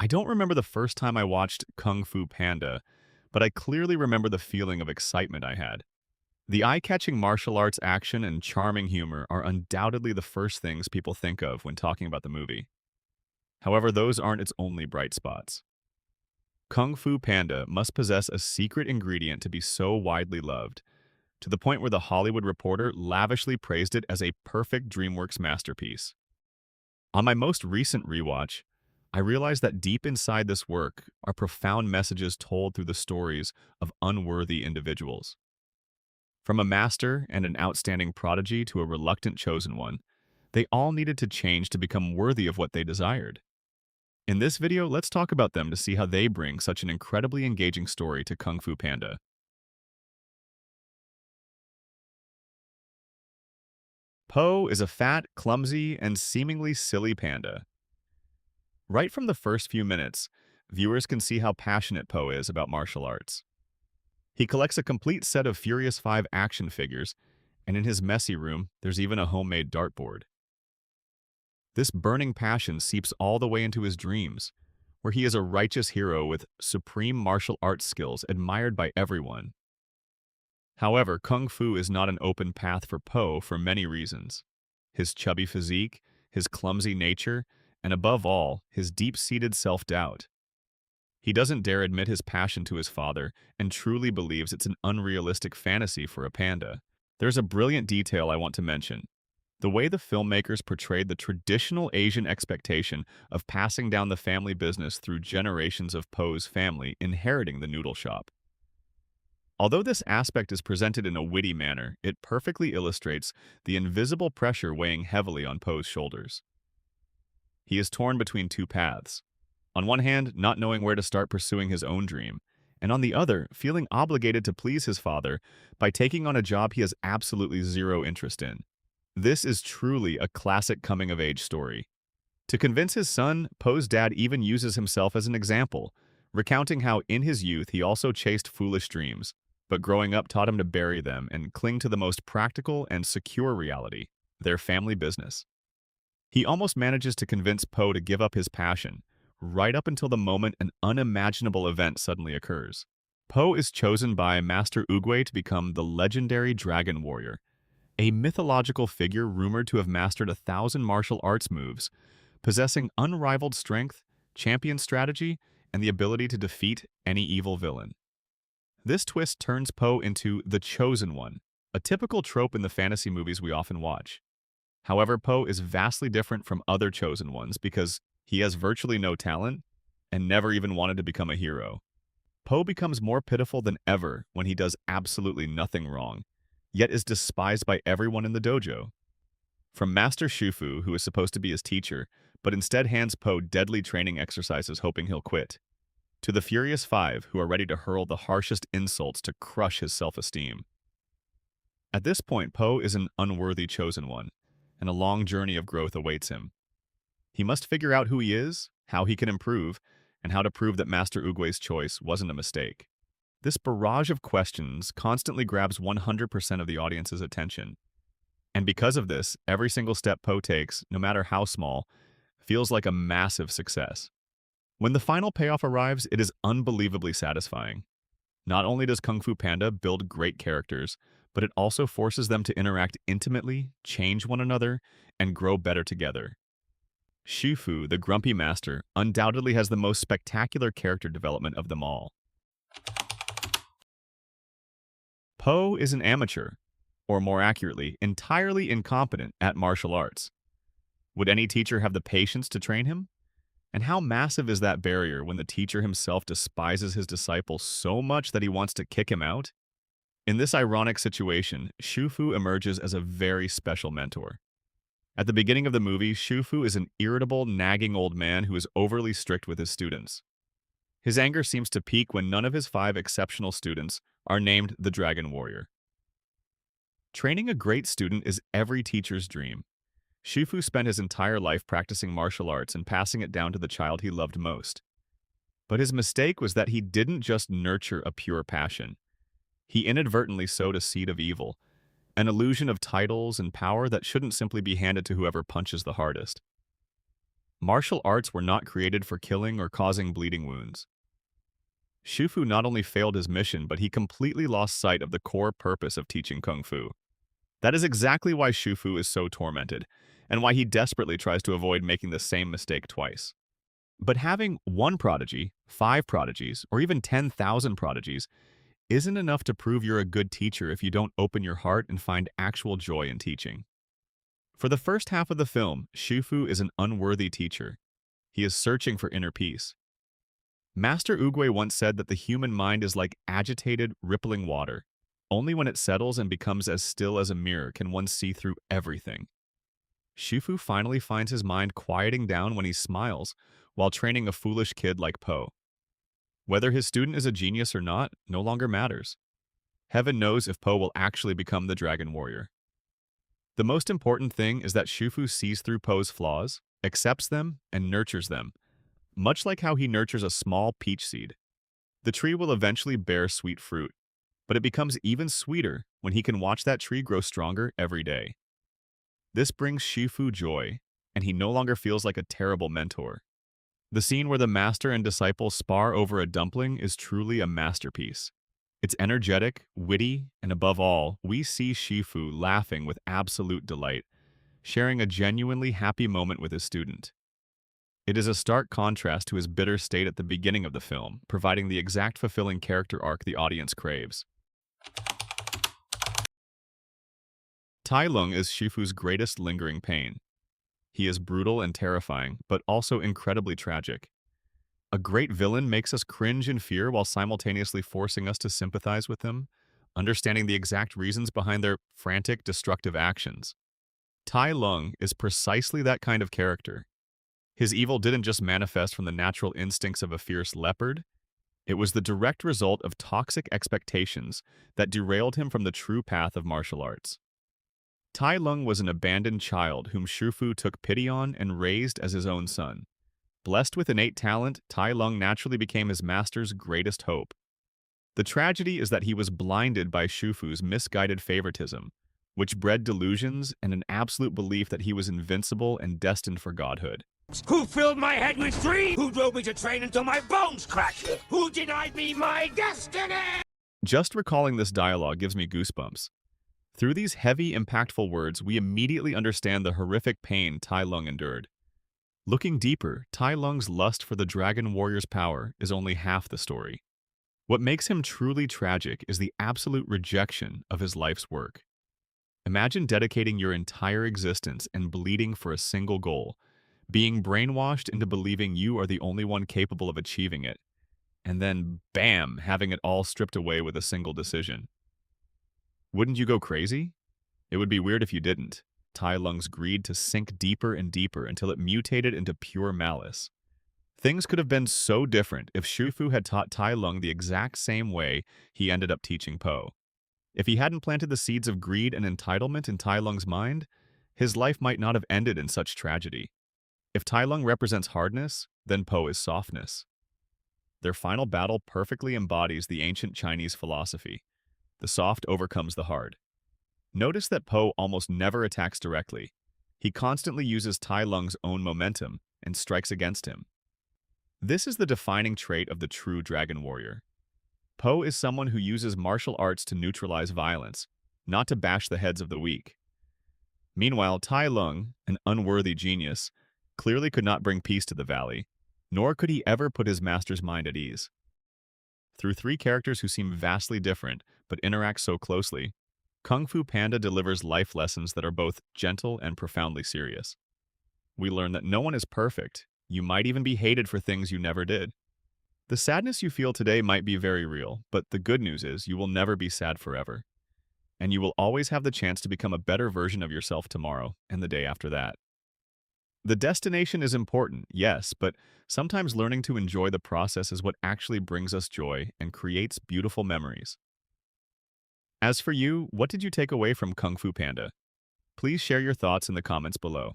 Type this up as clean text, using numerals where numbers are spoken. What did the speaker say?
I don't remember the first time I watched Kung Fu Panda, but I clearly remember the feeling of excitement I had. The eye-catching martial arts action and charming humor are undoubtedly the first things people think of when talking about the movie. However, those aren't its only bright spots. Kung Fu Panda must possess a secret ingredient to be so widely loved, to the point where the Hollywood Reporter lavishly praised it as a perfect DreamWorks masterpiece. On my most recent rewatch, I realized that deep inside this work are profound messages told through the stories of unworthy individuals. From a master and an outstanding prodigy to a reluctant chosen one, they all needed to change to become worthy of what they desired. In this video, let's talk about them to see how they bring such an incredibly engaging story to Kung Fu Panda. Po is a fat, clumsy, and seemingly silly panda. Right from the first few minutes, viewers can see how passionate Po is about martial arts. He collects a complete set of Furious 5 action figures, and in his messy room, there's even a homemade dartboard. This burning passion seeps all the way into his dreams, where he is a righteous hero with supreme martial arts skills admired by everyone. However, Kung Fu is not an open path for Po for many reasons. His chubby physique, his clumsy nature, and above all, his deep-seated self-doubt. He doesn't dare admit his passion to his father and truly believes it's an unrealistic fantasy for a panda. There's a brilliant detail I want to mention. The way the filmmakers portrayed the traditional Asian expectation of passing down the family business through generations of Po's family inheriting the noodle shop. Although this aspect is presented in a witty manner, it perfectly illustrates the invisible pressure weighing heavily on Po's shoulders. He is torn between two paths. On one hand, not knowing where to start pursuing his own dream, and on the other, feeling obligated to please his father by taking on a job he has absolutely zero interest in. This is truly a classic coming-of-age story. To convince his son, Po's dad even uses himself as an example, recounting how in his youth he also chased foolish dreams, but growing up taught him to bury them and cling to the most practical and secure reality, their family business. He almost manages to convince Po to give up his passion, right up until the moment an unimaginable event suddenly occurs. Po is chosen by Master Oogway to become the legendary Dragon Warrior, a mythological figure rumored to have mastered 1,000 martial arts moves, possessing unrivaled strength, champion strategy, and the ability to defeat any evil villain. This twist turns Po into the Chosen One, a typical trope in the fantasy movies we often watch. However, Po is vastly different from other Chosen Ones because he has virtually no talent and never even wanted to become a hero. Po becomes more pitiful than ever when he does absolutely nothing wrong, yet is despised by everyone in the dojo. From Master Shifu, who is supposed to be his teacher, but instead hands Po deadly training exercises hoping he'll quit, to the Furious 5, who are ready to hurl the harshest insults to crush his self-esteem. At this point, Po is an unworthy chosen one, and a long journey of growth awaits him. He must figure out who he is, how he can improve, and how to prove that Master Oogway's choice wasn't a mistake. This barrage of questions constantly grabs 100% of the audience's attention. And because of this, every single step Po takes, no matter how small, feels like a massive success. When the final payoff arrives, it is unbelievably satisfying. Not only does Kung Fu Panda build great characters, but it also forces them to interact intimately, change one another, and grow better together. Shifu, the grumpy master, undoubtedly has the most spectacular character development of them all. Po is an amateur, or more accurately, entirely incompetent at martial arts. Would any teacher have the patience to train him? And how massive is that barrier when the teacher himself despises his disciple so much that he wants to kick him out? In this ironic situation, Shifu emerges as a very special mentor. At the beginning of the movie, Shifu is an irritable, nagging old man who is overly strict with his students. His anger seems to peak when none of his 5 exceptional students are named the Dragon Warrior. Training a great student is every teacher's dream. Shifu spent his entire life practicing martial arts and passing it down to the child he loved most. But his mistake was that he didn't just nurture a pure passion. He inadvertently sowed a seed of evil, an illusion of titles and power that shouldn't simply be handed to whoever punches the hardest. Martial arts were not created for killing or causing bleeding wounds. Shifu not only failed his mission, but he completely lost sight of the core purpose of teaching Kung Fu. That is exactly why Shifu is so tormented, and why he desperately tries to avoid making the same mistake twice. But having one prodigy, 5 prodigies, or even 10,000 prodigies isn't enough to prove you're a good teacher if you don't open your heart and find actual joy in teaching. For the first half of the film, Shifu is an unworthy teacher. He is searching for inner peace. Master Oogway once said that the human mind is like agitated, rippling water. Only when it settles and becomes as still as a mirror can one see through everything. Shifu finally finds his mind quieting down when he smiles, while training a foolish kid like Po. Whether his student is a genius or not no longer matters. Heaven knows if Po will actually become the Dragon Warrior. The most important thing is that Shifu sees through Po's flaws, accepts them, and nurtures them, much like how he nurtures a small peach seed. The tree will eventually bear sweet fruit, but it becomes even sweeter when he can watch that tree grow stronger every day. This brings Shifu joy, and he no longer feels like a terrible mentor. The scene where the master and disciple spar over a dumpling is truly a masterpiece. It's energetic, witty, and above all, we see Shifu laughing with absolute delight, sharing a genuinely happy moment with his student. It is a stark contrast to his bitter state at the beginning of the film, providing the exact fulfilling character arc the audience craves. Tai Lung is Shifu's greatest lingering pain. He is brutal and terrifying, but also incredibly tragic. A great villain makes us cringe in fear while simultaneously forcing us to sympathize with them, understanding the exact reasons behind their frantic, destructive actions. Tai Lung is precisely that kind of character. His evil didn't just manifest from the natural instincts of a fierce leopard. It was the direct result of toxic expectations that derailed him from the true path of martial arts. Tai Lung was an abandoned child whom Shifu took pity on and raised as his own son. Blessed with innate talent, Tai Lung naturally became his master's greatest hope. The tragedy is that he was blinded by Shifu's misguided favoritism, which bred delusions and an absolute belief that he was invincible and destined for godhood. Who filled my head with dreams? Who drove me to train until my bones cracked? Who denied me my destiny? Just recalling this dialogue gives me goosebumps. Through these heavy, impactful words, we immediately understand the horrific pain Tai Lung endured. Looking deeper, Tai Lung's lust for the Dragon Warrior's power is only half the story. What makes him truly tragic is the absolute rejection of his life's work. Imagine dedicating your entire existence and bleeding for a single goal, being brainwashed into believing you are the only one capable of achieving it, and then, bam, having it all stripped away with a single decision. Wouldn't you go crazy? It would be weird if you didn't. Tai Lung's greed to sink deeper and deeper until it mutated into pure malice. Things could have been so different if Shifu had taught Tai Lung the exact same way he ended up teaching Po. If he hadn't planted the seeds of greed and entitlement in Tai Lung's mind, his life might not have ended in such tragedy. If Tai Lung represents hardness, then Po is softness. Their final battle perfectly embodies the ancient Chinese philosophy. The soft overcomes the hard. Notice that Po almost never attacks directly. He constantly uses Tai Lung's own momentum and strikes against him. This is the defining trait of the true Dragon Warrior. Po is someone who uses martial arts to neutralize violence, not to bash the heads of the weak. Meanwhile, Tai Lung, an unworthy genius, clearly could not bring peace to the valley, nor could he ever put his master's mind at ease. Through 3 characters who seem vastly different but interact so closely, Kung Fu Panda delivers life lessons that are both gentle and profoundly serious. We learn that no one is perfect. You might even be hated for things you never did. The sadness you feel today might be very real, but the good news is you will never be sad forever. And you will always have the chance to become a better version of yourself tomorrow and the day after that. The destination is important, yes, but sometimes learning to enjoy the process is what actually brings us joy and creates beautiful memories. As for you, what did you take away from Kung Fu Panda? Please share your thoughts in the comments below.